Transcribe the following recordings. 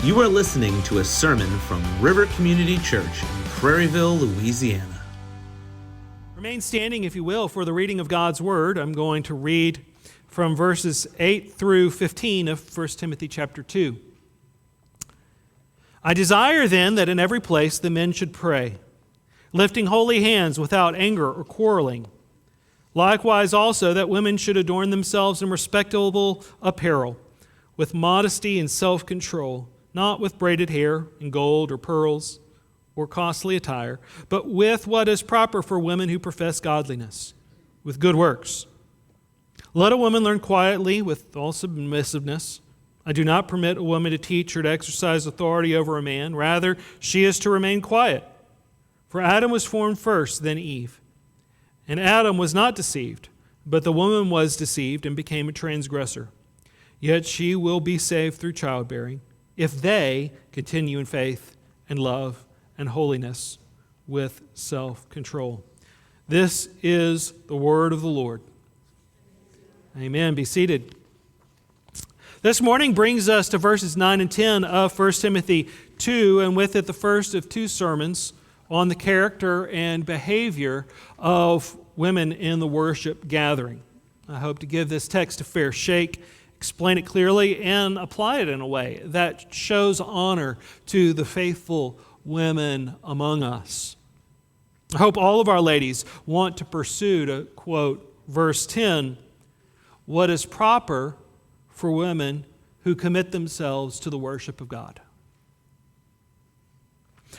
You are listening to a sermon from River Community Church in Prairieville, Louisiana. Remain standing, if you will, for the reading of God's Word. I'm going to read from verses 8 through 15 of 1 Timothy chapter 2. I desire then that in every place the men should pray, lifting holy hands without anger or quarreling. Likewise also that women should adorn themselves in respectable apparel, with modesty and self-control, not with braided hair and gold or pearls or costly attire, but with what is proper for women who profess godliness, with good works. Let a woman learn quietly with all submissiveness. I do not permit a woman to teach or to exercise authority over a man. Rather, she is to remain quiet. For Adam was formed first, then Eve. And Adam was not deceived, but the woman was deceived and became a transgressor. Yet she will be saved through childbearing, if they continue in faith and love and holiness with self-control. This is the word of the Lord. Amen. Be seated. This morning brings us to verses 9 and 10 of 1 Timothy 2, and with it the first of two sermons on the character and behavior of women in the worship gathering. I hope to give this text a fair shake, explain it clearly, and apply it in a way that shows honor to the faithful women among us. I hope all of our ladies want to pursue, to quote verse 10, what is proper for women who commit themselves to the worship of God.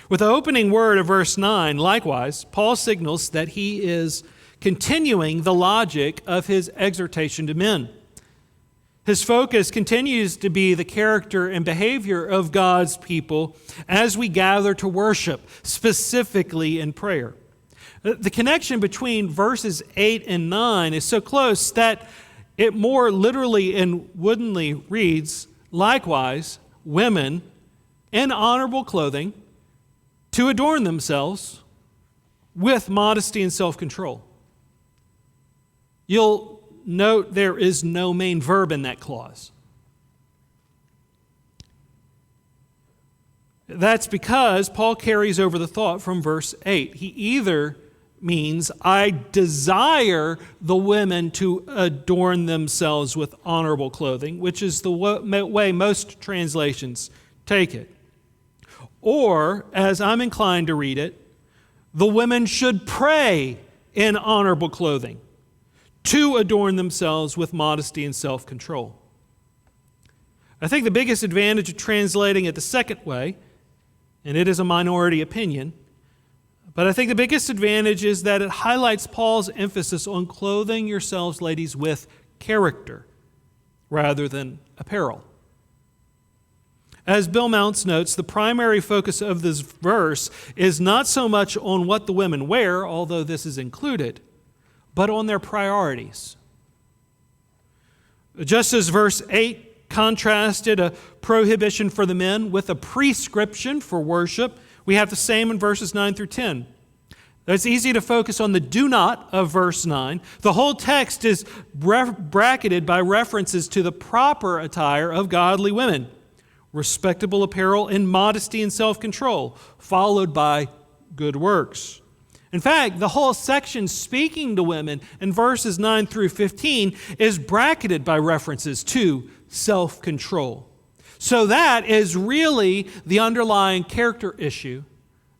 With the opening word of verse 9, likewise, Paul signals that he is continuing the logic of his exhortation to men. His focus continues to be the character and behavior of God's people as we gather to worship, specifically in prayer. The connection between verses 8 and 9 is so close that it more literally and woodenly reads, likewise, women in honorable clothing to adorn themselves with modesty and self-control. You'll note there is no main verb in that clause. That's because Paul carries over the thought from verse 8. He either means, I desire the women to adorn themselves with honorable clothing, which is the way most translations take it. Or, as I'm inclined to read it, the women should pray in honorable clothing to adorn themselves with modesty and self-control. I think the biggest advantage of translating it the second way, and it is a minority opinion, but I think the biggest advantage is that it highlights Paul's emphasis on clothing yourselves, ladies, with character rather than apparel. As Bill Mounts notes, the primary focus of this verse is not so much on what the women wear, although this is included, but on their priorities. Just as verse 8 contrasted a prohibition for the men with a prescription for worship, we have the same in verses 9 through 10. It's easy to focus on the do not of verse 9. The whole text is bracketed by references to the proper attire of godly women, respectable apparel and modesty and self-control, followed by good works. In fact, the whole section speaking to women in verses 9 through 15 is bracketed by references to self-control. So that is really the underlying character issue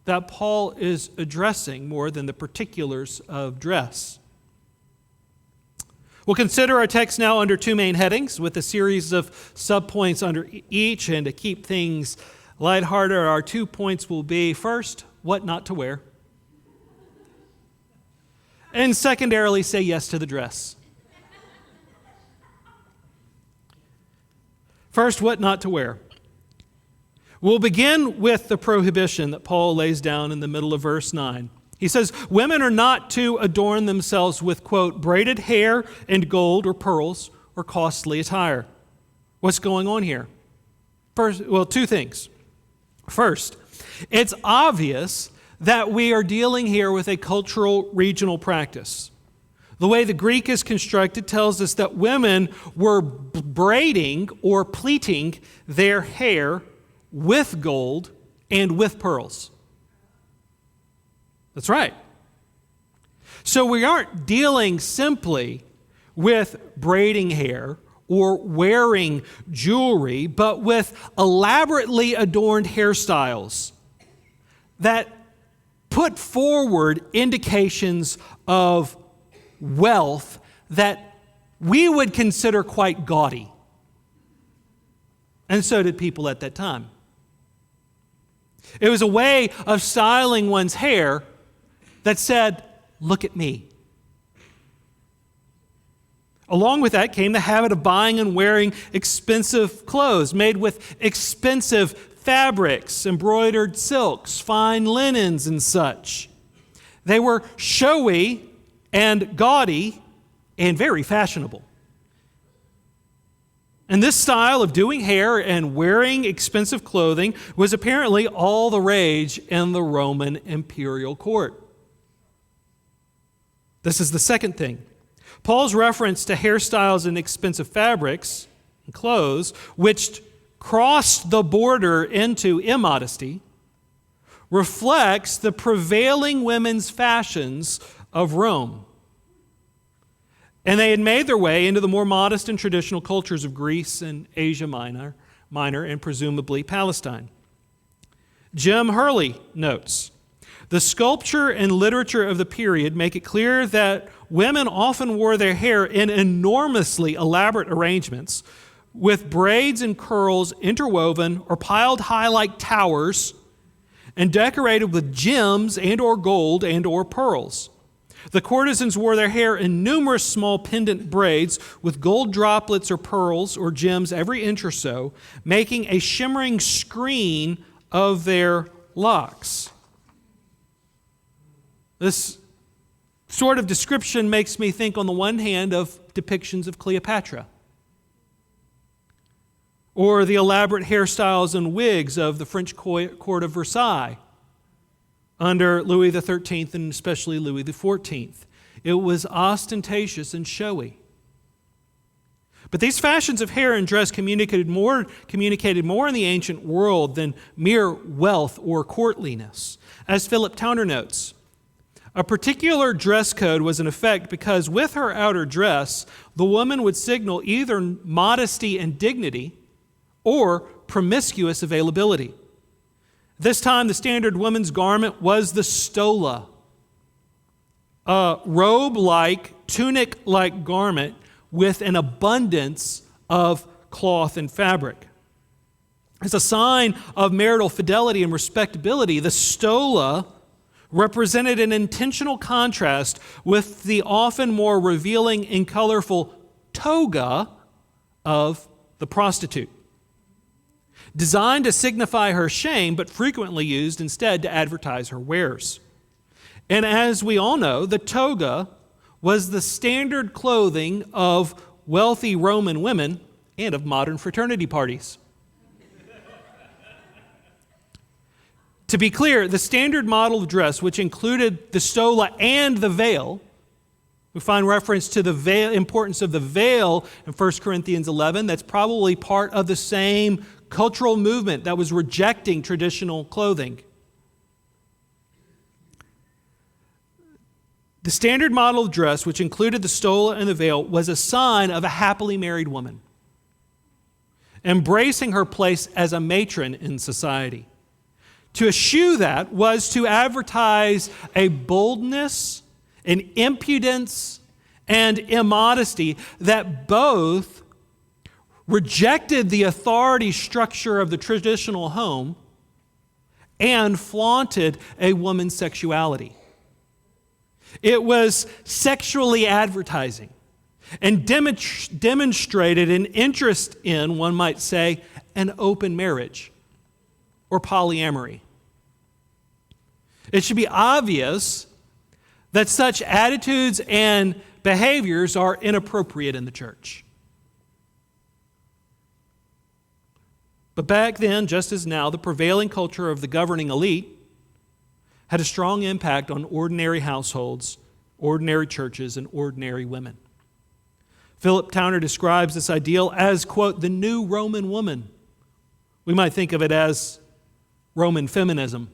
that Paul is addressing more than the particulars of dress. We'll consider our text now under two main headings with a series of subpoints under each, and to keep things lighthearted, our 2 points will be, first, what not to wear, and secondarily, say yes to the dress. First, what not to wear. We'll begin with the prohibition that Paul lays down in the middle of verse 9. He says, women are not to adorn themselves with, quote, braided hair and gold or pearls or costly attire. What's going on here? First, two things. First, it's obvious that we are dealing here with a cultural regional practice. The way the Greek is constructed tells us that women were braiding or pleating their hair with gold and with pearls. That's right. So we aren't dealing simply with braiding hair or wearing jewelry, but with elaborately adorned hairstyles that put forward indications of wealth that we would consider quite gaudy. And so did people at that time. It was a way of styling one's hair that said, "Look at me." Along with that came the habit of buying and wearing expensive clothes made with expensive fabrics, embroidered silks, fine linens, and such. They were showy and gaudy and very fashionable. And this style of doing hair and wearing expensive clothing was apparently all the rage in the Roman imperial court. This is the second thing. Paul's reference to hairstyles and expensive fabrics and clothes, which crossed the border into immodesty, reflects the prevailing women's fashions of Rome. And they had made their way into the more modest and traditional cultures of Greece and Asia Minor, and presumably Palestine. Jim Hurley notes, "The sculpture and literature of the period make it clear that women often wore their hair in enormously elaborate arrangements with braids and curls interwoven or piled high like towers and decorated with gems and or gold and or pearls. The courtesans wore their hair in numerous small pendant braids with gold droplets or pearls or gems every inch or so, making a shimmering screen of their locks." This sort of description makes me think, on the one hand, of depictions of Cleopatra, or the elaborate hairstyles and wigs of the French court of Versailles under Louis XIII and especially Louis XIV. It was ostentatious and showy. But these fashions of hair and dress communicated more in the ancient world than mere wealth or courtliness. As Philip Towner notes, a particular dress code was in effect because with her outer dress, the woman would signal either modesty and dignity or promiscuous availability. This time, the standard woman's garment was the stola, a robe-like, tunic-like garment with an abundance of cloth and fabric. As a sign of marital fidelity and respectability, the stola represented an intentional contrast with the often more revealing and colorful toga of the prostitute. Designed to signify her shame, but frequently used instead to advertise her wares. And as we all know, the toga was the standard clothing of wealthy Roman women and of modern fraternity parties. To be clear, the standard model of dress, which included the stola and the veil, we find reference to the importance of the veil in 1 Corinthians 11. That's probably part of the same cultural movement that was rejecting traditional clothing. The standard model of dress, which included the stola and the veil, was a sign of a happily married woman, embracing her place as a matron in society. To eschew that was to advertise a boldness, an impudence, and immodesty that both rejected the authority structure of the traditional home and flaunted a woman's sexuality. It was sexually advertising and demonstrated an interest in, one might say, an open marriage or polyamory. It should be obvious that such attitudes and behaviors are inappropriate in the church. But back then, just as now, the prevailing culture of the governing elite had a strong impact on ordinary households, ordinary churches, and ordinary women. Philip Towner describes this ideal as, quote, the new Roman woman, We might think of it as Roman feminism.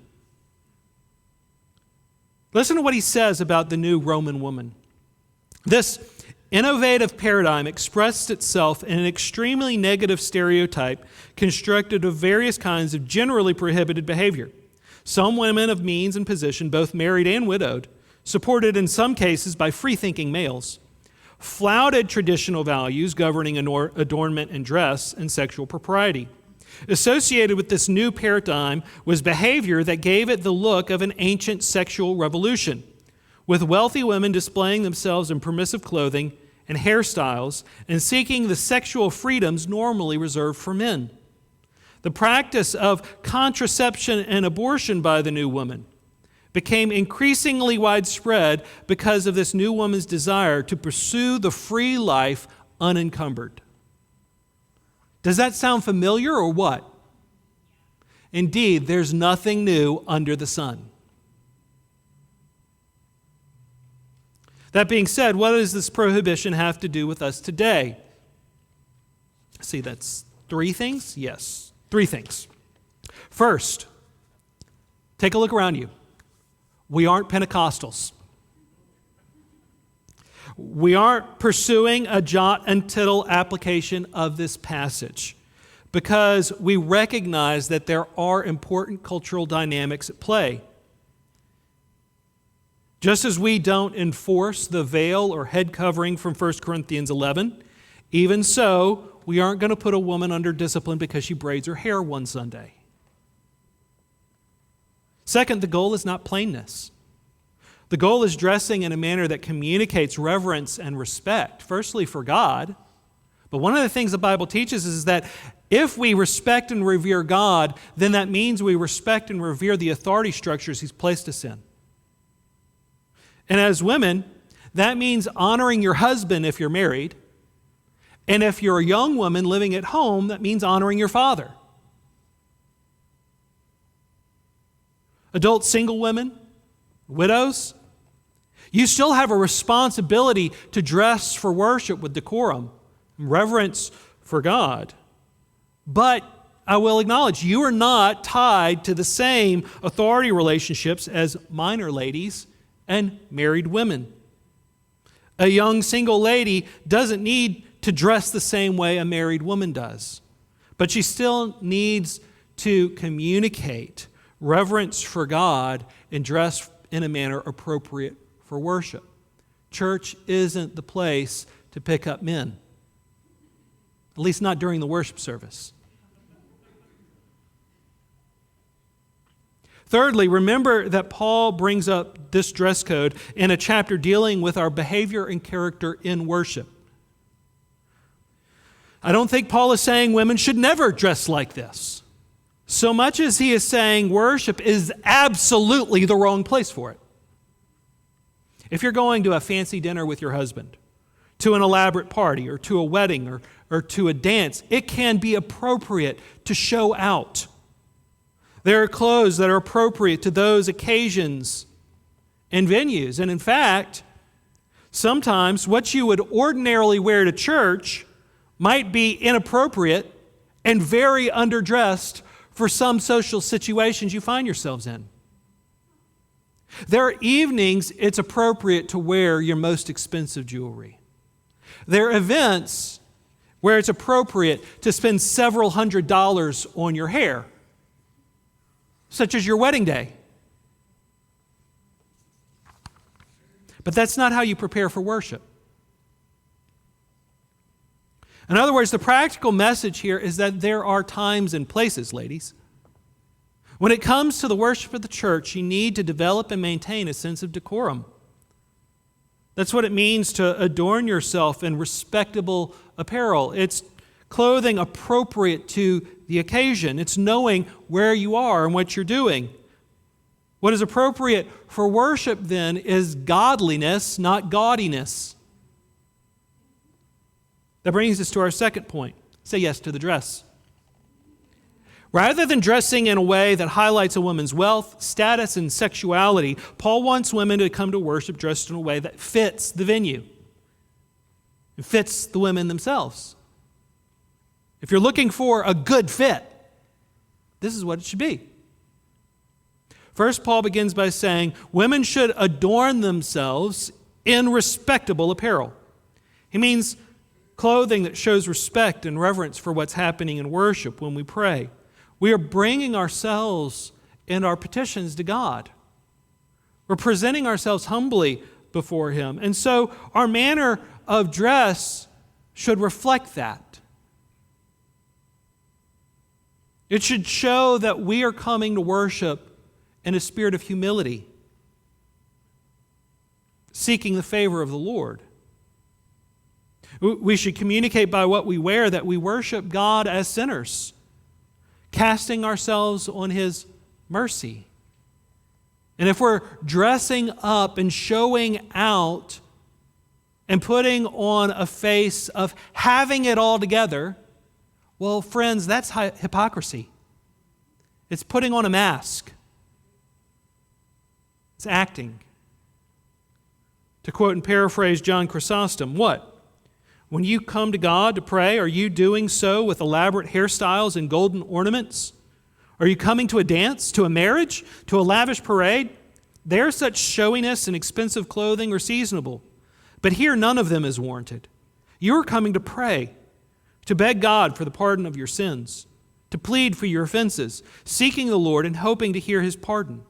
Listen to what he says about the new Roman woman. This innovative paradigm expressed itself in an extremely negative stereotype constructed of various kinds of generally prohibited behavior. Some women of means and position, both married and widowed, supported in some cases by free-thinking males, flouted traditional values governing adornment and dress and sexual propriety. Associated with this new paradigm was behavior that gave it the look of an ancient sexual revolution, with wealthy women displaying themselves in permissive clothing and hairstyles and seeking the sexual freedoms normally reserved for men. The practice of contraception and abortion by the new woman became increasingly widespread because of this new woman's desire to pursue the free life unencumbered. Does that sound familiar or what? Indeed, there's nothing new under the sun. That being said, what does this prohibition have to do with us today? See, that's 3 things? Yes, 3 things. First, take a look around you. We aren't Pentecostals. We aren't pursuing a jot and tittle application of this passage because we recognize that there are important cultural dynamics at play. Just as we don't enforce the veil or head covering from 1 Corinthians 11, even so, we aren't going to put a woman under discipline because she braids her hair one Sunday. Second, the goal is not plainness. The goal is dressing in a manner that communicates reverence and respect, firstly for God. But one of the things the Bible teaches is that if we respect and revere God, then that means we respect and revere the authority structures He's placed us in. And as women, that means honoring your husband if you're married. And if you're a young woman living at home, that means honoring your father. Adult single women, widows, you still have a responsibility to dress for worship with decorum, reverence for God. But I will acknowledge you are not tied to the same authority relationships as minor ladies and married women. A young single lady doesn't need to dress the same way a married woman does, but she still needs to communicate reverence for God and dress in a manner appropriate for worship. Church isn't the place to pick up men, at least not during the worship service. Thirdly, remember that Paul brings up this dress code in a chapter dealing with our behavior and character in worship. I don't think Paul is saying women should never dress like this, so much as he is saying worship is absolutely the wrong place for it. If you're going to a fancy dinner with your husband, to an elaborate party, or to a wedding, or to a dance, it can be appropriate to show out. There are clothes that are appropriate to those occasions and venues. And in fact, sometimes what you would ordinarily wear to church might be inappropriate and very underdressed for some social situations you find yourselves in. There are evenings it's appropriate to wear your most expensive jewelry. There are events where it's appropriate to spend several $100s on your hair, such as your wedding day. But that's not how you prepare for worship. In other words, the practical message here is that there are times and places, ladies. When it comes to the worship of the church, you need to develop and maintain a sense of decorum. That's what it means to adorn yourself in respectable apparel. It's clothing appropriate to the occasion. It's knowing where you are and what you're doing. What is appropriate for worship, then, is godliness, not gaudiness. That brings us to our second point. Say yes to the dress. Rather than dressing in a way that highlights a woman's wealth, status, and sexuality, Paul wants women to come to worship dressed in a way that fits the venue. It fits the women themselves. If you're looking for a good fit, This is what it should be. First, Paul begins by saying women should adorn themselves in respectable apparel. He means clothing that shows respect and reverence for what's happening in worship when we pray. We are bringing ourselves and our petitions to God. We're presenting ourselves humbly before Him. And so our manner of dress should reflect that. It should show that we are coming to worship in a spirit of humility, seeking the favor of the Lord. We should communicate by what we wear that we worship God as sinners, casting ourselves on His mercy. And if we're dressing up and showing out and putting on a face of having it all together, well, friends, that's hypocrisy. It's putting on a mask. It's acting. To quote and paraphrase John Chrysostom, what? When you come to God to pray, are you doing so with elaborate hairstyles and golden ornaments? Are you coming to a dance, to a marriage, to a lavish parade? There such showiness and expensive clothing are seasonable, but here none of them is warranted. You are coming to pray, to beg God for the pardon of your sins, to plead for your offenses, seeking the Lord and hoping to hear His pardon.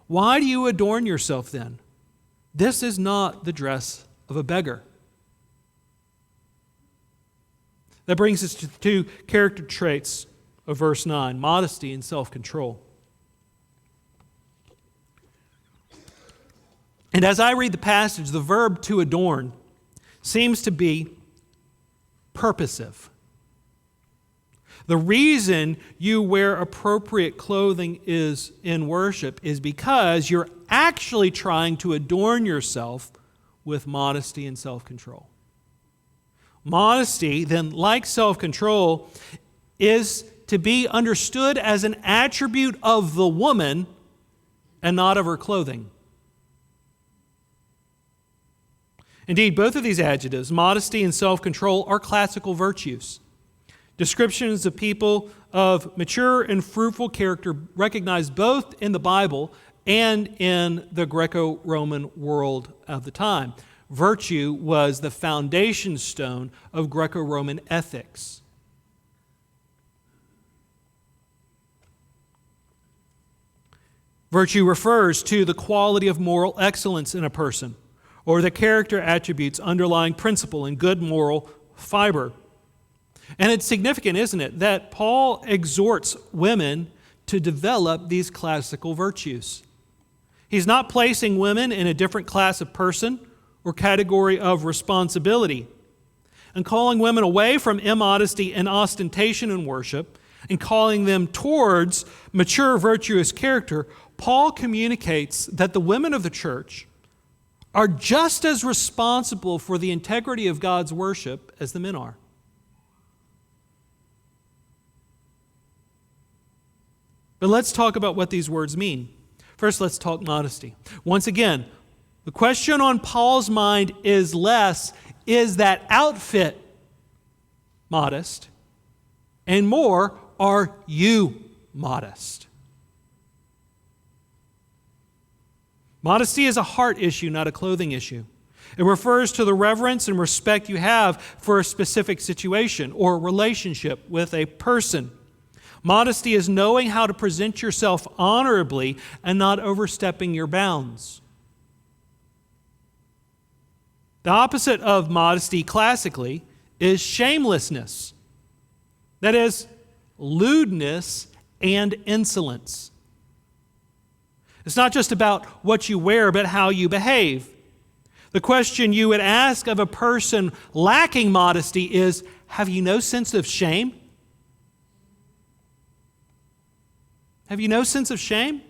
Why do you adorn yourself then? This is not the dress of a beggar. That brings us to the two character traits of verse 9, modesty and self-control. And as I read the passage, the verb to adorn seems to be purposive. The reason you wear appropriate clothing is in worship is because you're actually trying to adorn yourself with modesty and self-control. Modesty, then, like self-control, is to be understood as an attribute of the woman and not of her clothing. Indeed, both of these adjectives, modesty and self-control, are classical virtues. Descriptions of people of mature and fruitful character recognized both in the Bible and in the Greco-Roman world of the time. Virtue was the foundation stone of Greco-Roman ethics. Virtue refers to the quality of moral excellence in a person, or the character attributes underlying principle and good moral fiber. And it's significant, isn't it, that Paul exhorts women to develop these classical virtues. He's not placing women in a different class of person or category of responsibility. And calling women away from immodesty and ostentation in worship and calling them towards mature, virtuous character, Paul communicates that the women of the church are just as responsible for the integrity of God's worship as the men are. But let's talk about what these words mean. First, let's talk modesty. Once again, the question on Paul's mind is less, is that outfit modest? And more, are you modest? Modesty is a heart issue, not a clothing issue. It refers to the reverence and respect you have for a specific situation or relationship with a person. Modesty is knowing how to present yourself honorably and not overstepping your bounds. The opposite of modesty classically is shamelessness. That is, lewdness and insolence. It's not just about what you wear, but how you behave. The question you would ask of a person lacking modesty is, have you no sense of shame? Have you no sense of shame?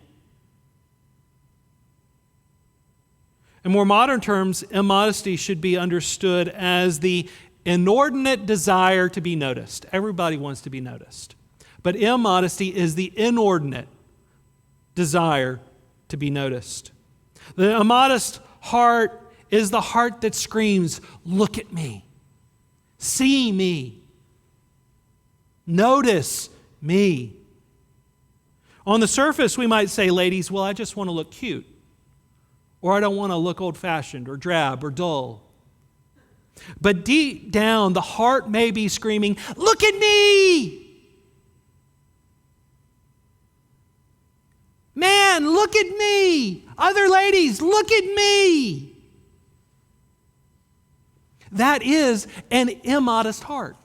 In more modern terms, immodesty should be understood as the inordinate desire to be noticed. Everybody wants to be noticed. But immodesty is the inordinate desire to be noticed. The immodest heart is the heart that screams, look at me, see me, notice me. On the surface, we might say, ladies, well, I just want to look cute. Or I don't want to look old-fashioned or drab or dull. But deep down, the heart may be screaming, look at me! Man, look at me! Other ladies, look at me! That is an immodest heart.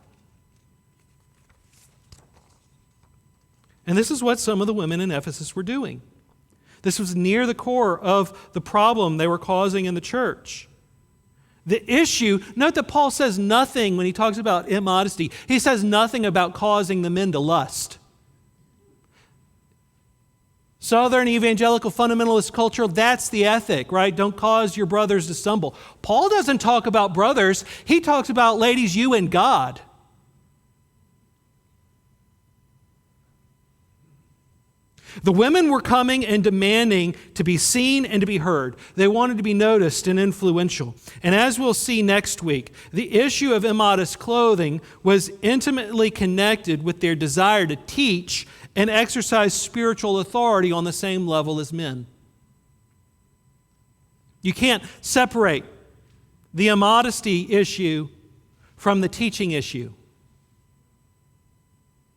And this is what some of the women in Ephesus were doing. This was near the core of the problem they were causing in the church. The issue, note that Paul says nothing when he talks about immodesty. He says nothing about causing the men to lust. Southern evangelical fundamentalist culture, that's the ethic, right? Don't cause your brothers to stumble. Paul doesn't talk about brothers. He talks about, ladies, you and God. The women were coming and demanding to be seen and to be heard. They wanted to be noticed and influential. And as we'll see next week, the issue of immodest clothing was intimately connected with their desire to teach and exercise spiritual authority on the same level as men. You can't separate the immodesty issue from the teaching issue.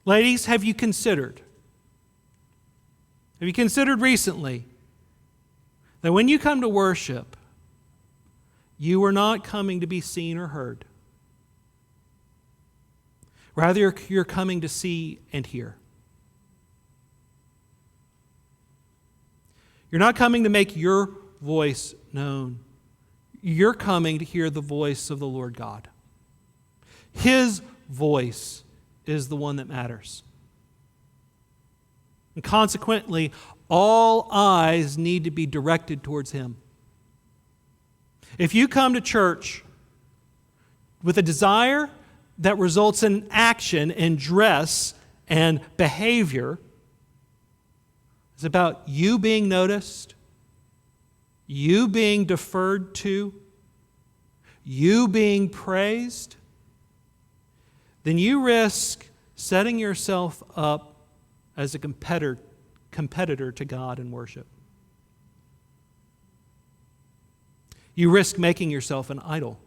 Ladies, have you considered recently that when you come to worship, you are not coming to be seen or heard? Rather, you're coming to see and hear. You're not coming to make your voice known. You're coming to hear the voice of the Lord God. His voice is the one that matters. And consequently, all eyes need to be directed towards Him. If you come to church with a desire that results in action and dress and behavior, it's about you being noticed, you being deferred to, you being praised, then you risk setting yourself up as a competitor to God in worship. You risk making yourself an idol.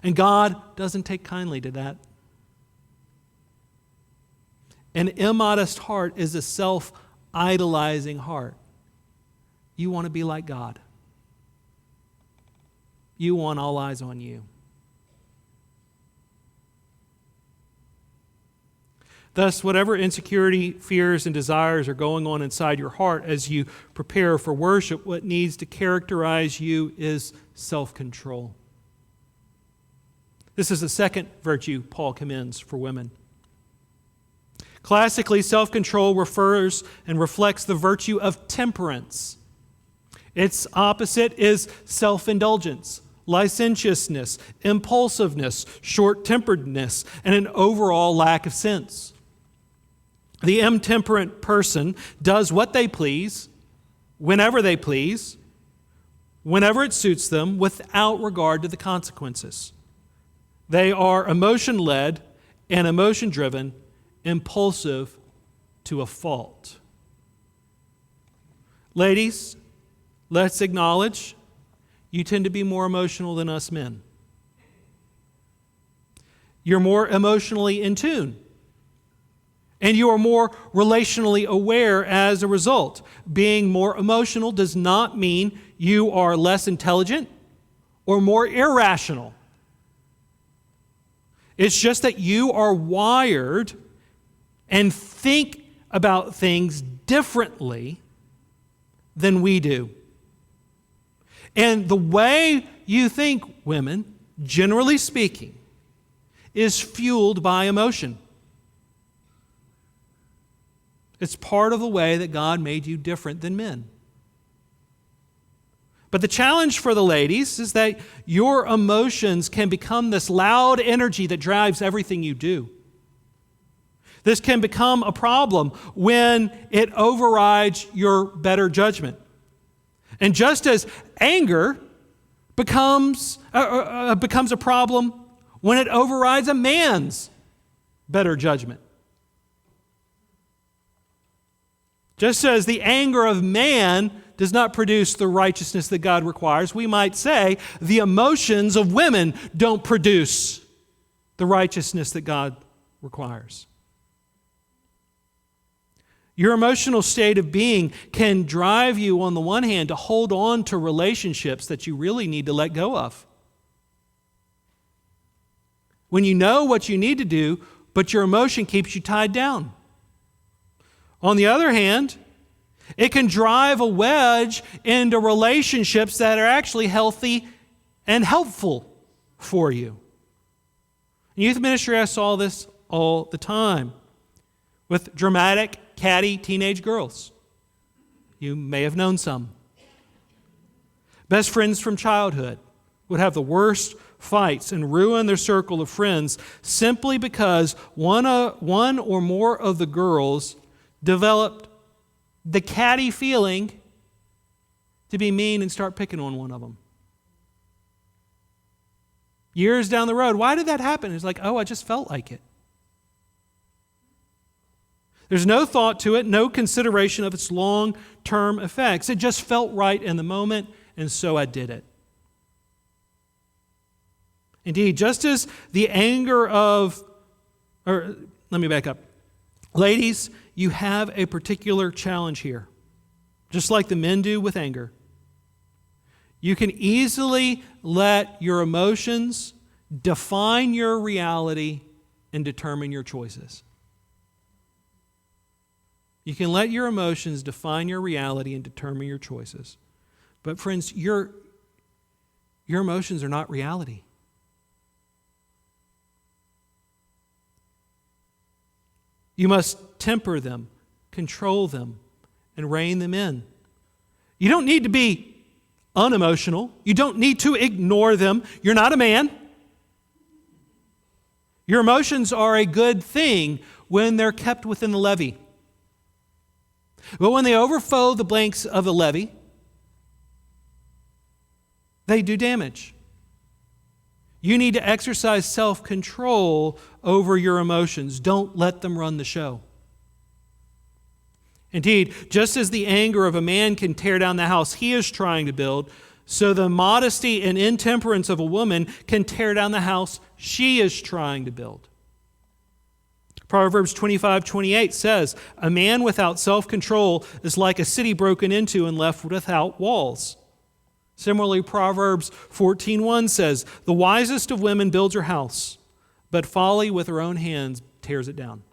And God doesn't take kindly to that. An immodest heart is a self-idolizing heart. You want to be like God. You want all eyes on you. Thus, whatever insecurity, fears, and desires are going on inside your heart as you prepare for worship, what needs to characterize you is self-control. This is the second virtue Paul commends for women. Classically, self-control refers and reflects the virtue of temperance. Its opposite is self-indulgence, licentiousness, impulsiveness, short-temperedness, and an overall lack of sense. The intemperate person does what they please, whenever they please, whenever it suits them, without regard to the consequences. They are emotion-led and emotion-driven, impulsive to a fault. Ladies, let's acknowledge you tend to be more emotional than us men. You're more emotionally in tune. And you are more relationally aware as a result. Being more emotional does not mean you are less intelligent or more irrational. It's just that you are wired and think about things differently than we do. And the way you think, women, generally speaking, is fueled by emotion. It's part of the way that God made you different than men. But the challenge for the ladies is that your emotions can become this loud energy that drives everything you do. This can become a problem when it overrides your better judgment. And just as anger becomes a problem when it overrides a man's better judgment. Just as the anger of man does not produce the righteousness that God requires, we might say the emotions of women don't produce the righteousness that God requires. Your emotional state of being can drive you, on the one hand, to hold on to relationships that you really need to let go of. When you know what you need to do, but your emotion keeps you tied down. On the other hand, it can drive a wedge into relationships that are actually healthy and helpful for you. In youth ministry, I saw this all the time with dramatic, catty teenage girls. You may have known some. Best friends from childhood would have the worst fights and ruin their circle of friends simply because one or more of the girls developed the catty feeling to be mean and start picking on one of them. Years down the road, why did that happen? It's like, I just felt like it. There's no thought to it, no consideration of its long-term effects. It just felt right in the moment, and so I did it. Indeed, just as the anger of, let me back up. Ladies, you have a particular challenge here, just like the men do with anger. You can easily let your emotions define your reality and determine your choices. You can let your emotions define your reality and determine your choices. But friends, your emotions are not reality. You must temper them, control them, and rein them in. You don't need to be unemotional. You don't need to ignore them. You're not a man. Your emotions are a good thing when they're kept within the levee. But when they overflow the banks of the levee, they do damage. You need to exercise self-control over your emotions. Don't let them run the show. Indeed, just as the anger of a man can tear down the house he is trying to build, so the modesty and intemperance of a woman can tear down the house she is trying to build. Proverbs 25:28 says, "A man without self-control is like a city broken into and left without walls." Similarly, Proverbs 14:1 says, "The wisest of women builds her house, but folly with her own hands tears it down."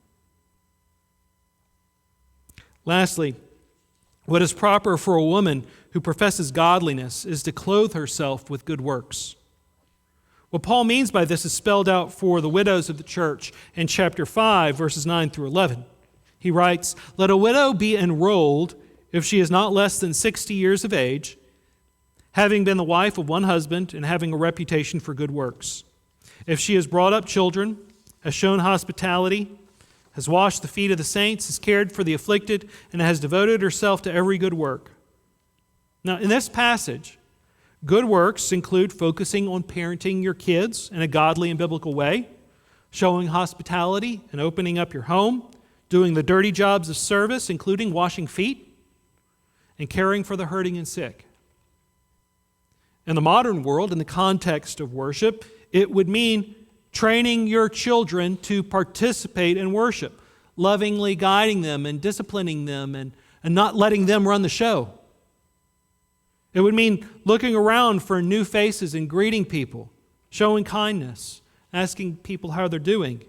Lastly, what is proper for a woman who professes godliness is to clothe herself with good works. What Paul means by this is spelled out for the widows of the church in chapter 5, verses 9 through 11. He writes, "Let a widow be enrolled if she is not less than 60 years of age, having been the wife of one husband and having a reputation for good works. If she has brought up children, has shown hospitality, has washed the feet of the saints, has cared for the afflicted, and has devoted herself to every good work." Now, in this passage, good works include focusing on parenting your kids in a godly and biblical way, showing hospitality and opening up your home, doing the dirty jobs of service, including washing feet, and caring for the hurting and sick. In the modern world, in the context of worship, it would mean training your children to participate in worship, lovingly guiding them and disciplining them and not letting them run the show. It would mean looking around for new faces and greeting people, showing kindness, asking people how they're doing.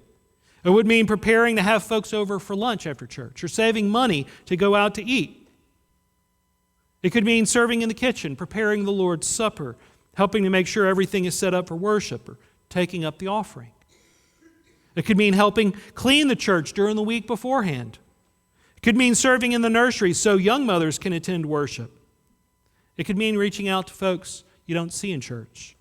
It would mean preparing to have folks over for lunch after church or saving money to go out to eat. It could mean serving in the kitchen, preparing the Lord's Supper, helping to make sure everything is set up for worship, or taking up the offering. It could mean helping clean the church during the week beforehand. It could mean serving in the nursery so young mothers can attend worship. It could mean reaching out to folks you don't see in church,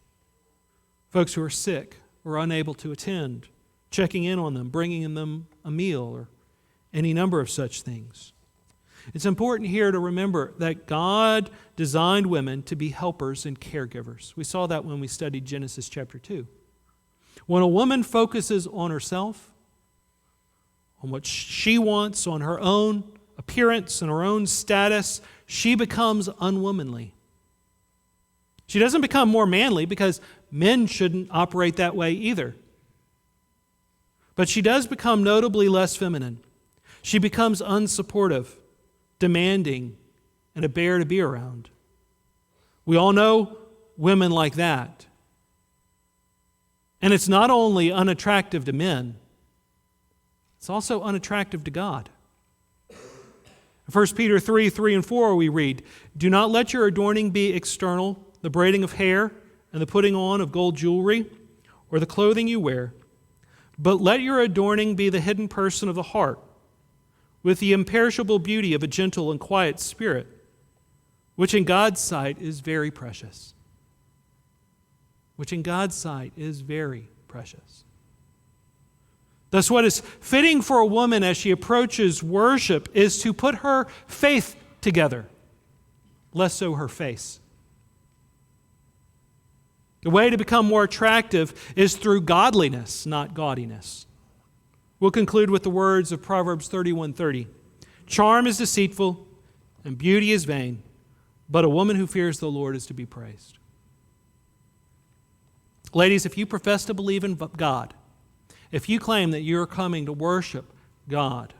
folks who are sick or unable to attend, checking in on them, bringing them a meal, or any number of such things. It's important here to remember that God designed women to be helpers and caregivers. We saw that when we studied Genesis chapter 2. When a woman focuses on herself, on what she wants, on her own appearance and her own status, she becomes unwomanly. She doesn't become more manly because men shouldn't operate that way either. But she does become notably less feminine. She becomes unsupportive, demanding, and a bear to be around. We all know women like that. And it's not only unattractive to men, it's also unattractive to God. In 1 Peter 3:3-4 we read, "Do not let your adorning be external, the braiding of hair and the putting on of gold jewelry, or the clothing you wear, but let your adorning be the hidden person of the heart, with the imperishable beauty of a gentle and quiet spirit, which in God's sight is very precious." Which in God's sight is very precious. Thus, what is fitting for a woman as she approaches worship is to put her faith together, less so her face. The way to become more attractive is through godliness, not gaudiness. We'll conclude with the words of Proverbs 31:30. "Charm is deceitful and beauty is vain, but a woman who fears the Lord is to be praised." Ladies, if you profess to believe in God, if you claim that you're coming to worship God,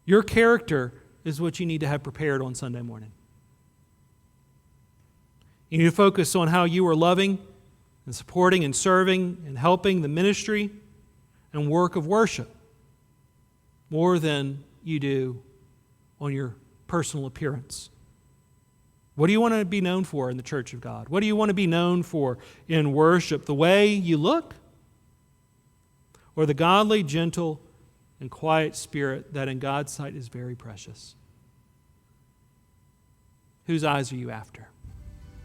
your character is what you need to have prepared on Sunday morning. You need to focus on how you are loving and supporting and serving and helping the ministry and work of worship more than you do on your personal appearance. What do you want to be known for in the church of God? What do you want to be known for in worship? The way you look? Or the godly, gentle, and quiet spirit that in God's sight is very precious? Whose eyes are you after?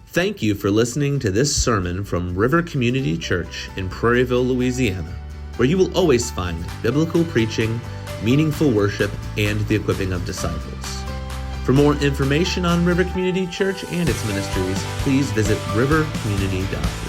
Thank you for listening to this sermon from River Community Church in Prairieville, Louisiana, where you will always find biblical preaching, meaningful worship, and the equipping of disciples. For more information on River Community Church and its ministries, please visit rivercommunity.org.